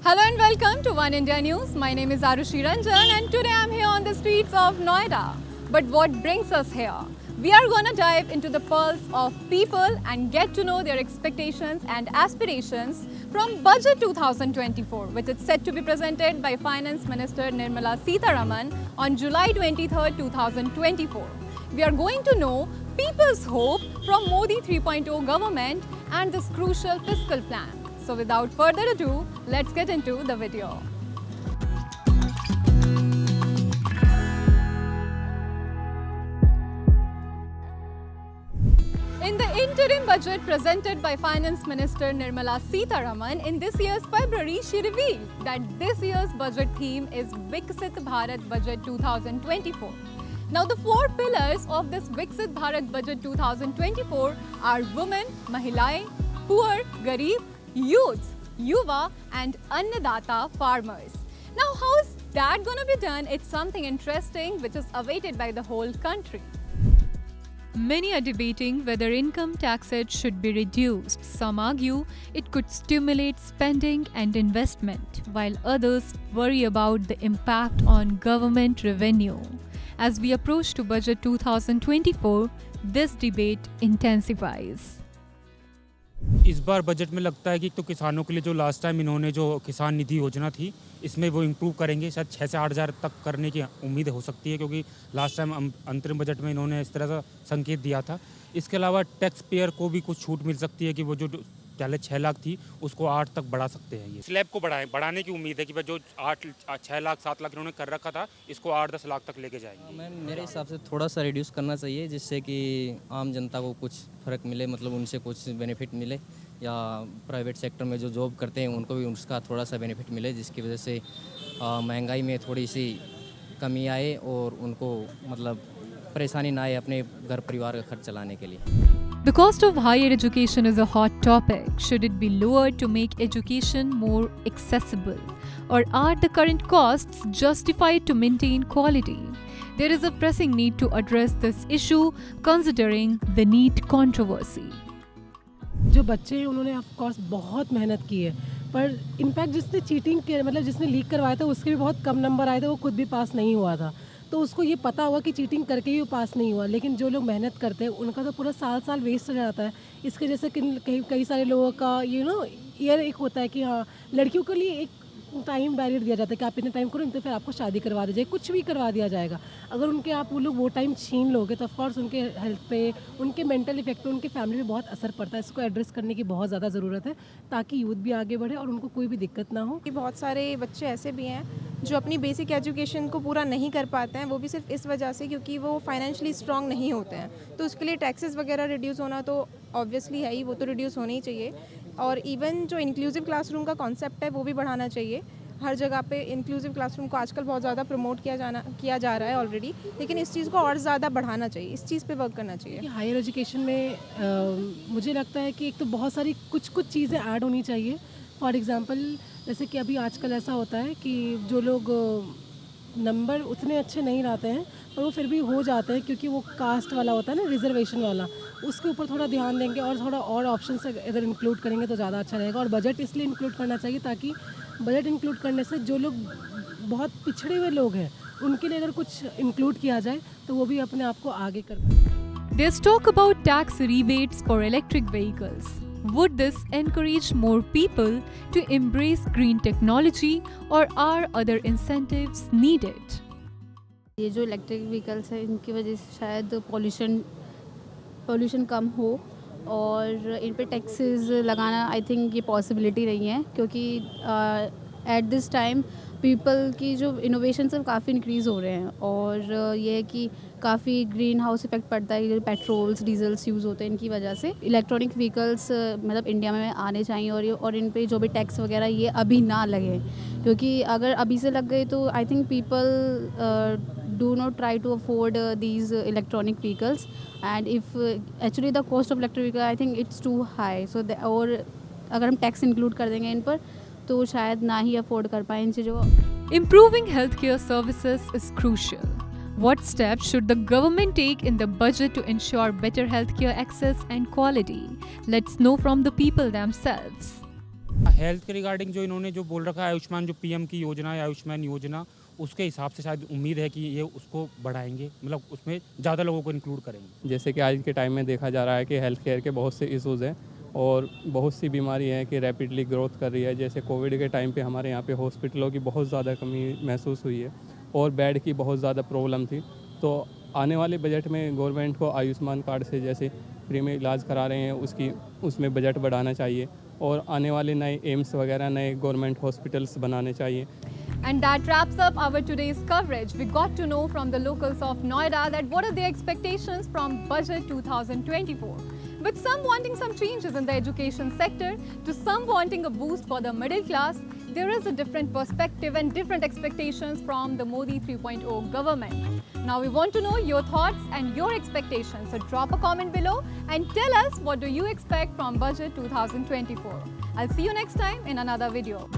Hello and welcome to One India News. My name is Arushi Ranjan and today I'm here on the streets of Noida. But what brings us here? We are going to dive into the pulse of people and get to know their expectations and aspirations from Budget 2024, which is set to be presented by Finance Minister Nirmala Sitharaman on July 23, 2024. We are going to know people's hope from Modi 3.0 government and this crucial fiscal plan. So without further ado, let's get into the video. In the interim budget presented by Finance Minister Nirmala Sitharaman in this year's February, she revealed that this year's budget theme is Viksit Bharat Budget 2024. Now, the four pillars of this Viksit Bharat Budget 2024 are women, Mahilaएं, poor, Garib, youth, Yuva and Annadata farmers. Now, how is that going to be done? It's something interesting which is awaited by the whole country. Many are debating whether income taxes should be reduced. Some argue it could stimulate spending and investment, while others worry about the impact on government revenue. As we approach to Budget 2024, this debate intensifies. इस बार budget में लगता है कि तो किसानों के लिए जो लास्ट टाइम इन्होंने जो किसान निधि योजना थी इसमें वो इम्प्रूव करेंगे, शायद 6 से 8 हज़ार तक करने की उम्मीद हो सकती है, क्योंकि लास्ट टाइम अंतरिम बजट में इन्होंने इस तरह का संकेत दिया था। इसके अलावा टैक्स पेयर को भी कुछ छूट मिल सकती है कि वो जो पहले 6 लाख थी उसको 8 तक बढ़ा सकते हैं। ये स्लैब को बढ़ाने की उम्मीद है कि जो 6 लाख 7 लाख इन्होंने कर रखा था इसको 8-10 लाख तक लेके जाएंगे। मेरे हिसाब से थोड़ा सा रिड्यूस करना चाहिए, जिससे कि आम जनता को कुछ फ़र्क मिले, मतलब उनसे कुछ बेनिफिट मिले, या प्राइवेट सेक्टर में जो जॉब करते हैं उनको भी उसका थोड़ा सा बेनिफिट मिले, जिसकी वजह से महंगाई में थोड़ी सी कमी आए और उनको मतलब परेशानी ना आए अपने घर परिवार का खर्च चलाने के लिए। The cost of higher education is a hot topic. Should it be lowered to make education more accessible? Or are the current costs justified to maintain quality? There is a pressing need to address this issue considering the NEET controversy. जो बच्चे हैं उन्होंने of course बहुत मेहनत की है, पर in fact जिसने चीटिंग किया, मतलब जिसने लीक करवाया था उसके भी बहुत कम नंबर आए थे, वो खुद भी पास नहीं हुआ था। तो उसको ये पता होगा कि चीटिंग करके ही वो पास नहीं हुआ, लेकिन जो लोग मेहनत करते हैं उनका तो पूरा साल वेस्ट हो जाता है। इसके जैसे कई सारे लोगों का ईयर एक होता है कि हाँ, लड़कियों के लिए एक टाइम बैरियर दिया जाता है कि आप इतने टाइम करो, तो फिर आपको शादी करवा दी जाए, कुछ भी करवा दिया जाएगा। अगर उनके आप वो लोग वो टाइम छीन लोगे तो ऑफकोर्स उनके हेल्थ पे, उनके मेंटल इफेक्ट पे, उनके फैमिली पे बहुत असर पड़ता है। इसको एड्रेस करने की बहुत ज़्यादा ज़रूरत है ताकि यूथ भी आगे बढ़े और उनको कोई भी दिक्कत ना हो। कि बहुत सारे बच्चे ऐसे भी हैं जो अपनी बेसिक एजुकेशन को पूरा नहीं कर पाते हैं, वो भी सिर्फ इस वजह से क्योंकि वो फाइनेंशियली स्ट्रॉन्ग नहीं होते हैं। तो उसके लिए टैक्सेस वगैरह रिड्यूस होना तो ऑब्वियसली है ही, वो तो रिड्यूस होने ही चाहिए। और इवन जो इंक्लूसिव क्लासरूम का कॉन्सेप्ट है वो भी बढ़ाना चाहिए। हर जगह पे इंक्लूसिव क्लासरूम को आजकल बहुत ज़्यादा प्रमोट किया जा रहा है ऑलरेडी, लेकिन इस चीज़ को और ज़्यादा बढ़ाना चाहिए, इस चीज़ पे वर्क करना चाहिए। हायर एजुकेशन में मुझे लगता है कि एक तो बहुत सारी कुछ चीज़ें ऐड होनी चाहिए। फॉर एग्ज़ाम्पल जैसे कि अभी आजकल ऐसा होता है कि जो लोग नंबर उतने अच्छे नहीं लाते हैं पर वो फिर भी हो जाते हैं, क्योंकि वो कास्ट वाला होता है ना, रिजर्वेशन वाला, उसके ऊपर थोड़ा ध्यान देंगे और थोड़ा और ऑप्शन अगर इंक्लूड करेंगे तो ज़्यादा अच्छा रहेगा। और बजट इसलिए इंक्लूड करना चाहिए ताकि बजट इंक्लूड करने से जो लोग बहुत पिछड़े हुए लोग हैं उनके लिए अगर कुछ इंक्लूड किया जाए तो वो भी अपने आप को आगे कर पाए। There's talk about tax rebates for electric vehicles. Would this encourage more people to embrace green technology or are other incentives needed? ये जो इलेक्ट्रिक व्हीकल्स है इनकी वजह से शायद पॉल्यूशन कम हो और इन पे टैक्सेस लगाना आई थिंक ये पॉसिबिलिटी नहीं है, क्योंकि एट दिस टाइम पीपल की जो इनोवेशन सब काफ़ी इंक्रीज़ हो रहे हैं और ये है कि काफ़ी ग्रीन हाउस इफेक्ट पड़ता है। जो पेट्रोल्स डीजल्स यूज़ होते हैं इनकी वजह से इलेक्ट्रॉनिक व्हीकल्स मतलब इंडिया में आने चाहिए और इन पे जो भी टैक्स वगैरह ये अभी ना लगे, क्योंकि अगर अभी से लग गए तो I think people do not try to afford these electronic vehicles, and if actually the cost of electric vehicle I think it's too high, so और अगर हम टैक्स इंक्लूड कर देंगे इन पर तो शायद ना ही अफोर्ड कर पाए इन चीज़ों को। Improving healthcare services is crucial. What steps should the government take in the budget to ensure better healthcare access and quality? Let's know from the people themselves. Health के रिगार्डिंग जो इन्होंने जो बोल रखा है आयुष्मान, जो पीएम की योजना है आयुष्मान योजना, उसके हिसाब से शायद उम्मीद है कि ये उसको बढ़ाएंगे, मतलब उसमें ज़्यादा लोगों को इंक्लूड करेंगे। जैसे कि आज के टाइम में देखा जा रहा है कि हेल्थ केयर के बहुत से इश्यूज़ हैं और बहुत सी बीमारी हैं कि रैपिडली ग्रोथ कर रही है। जैसे कोविड के टाइम पे हमारे यहाँ पे हॉस्पिटलों की बहुत ज़्यादा कमी महसूस हुई है और बेड की बहुत ज़्यादा प्रॉब्लम थी। तो आने वाले बजट में गवर्नमेंट को आयुष्मान कार्ड से जैसे फ्री में इलाज करा रहे हैं उसमें बजट बढ़ाना चाहिए और आने वाले नए एम्स वगैरह नए गवर्नमेंट हॉस्पिटल्स बनाने चाहिए। And that wraps up our today's coverage. We got to know from the locals of Noida that what are their expectations from Budget 2024. With some wanting some changes in the education sector to some wanting a boost for the middle class, there is a different perspective and different expectations from the Modi 3.0 government. Now we want to know your thoughts and your expectations. So drop a comment below and tell us what do you expect from Budget 2024. I'll see you next time in another video.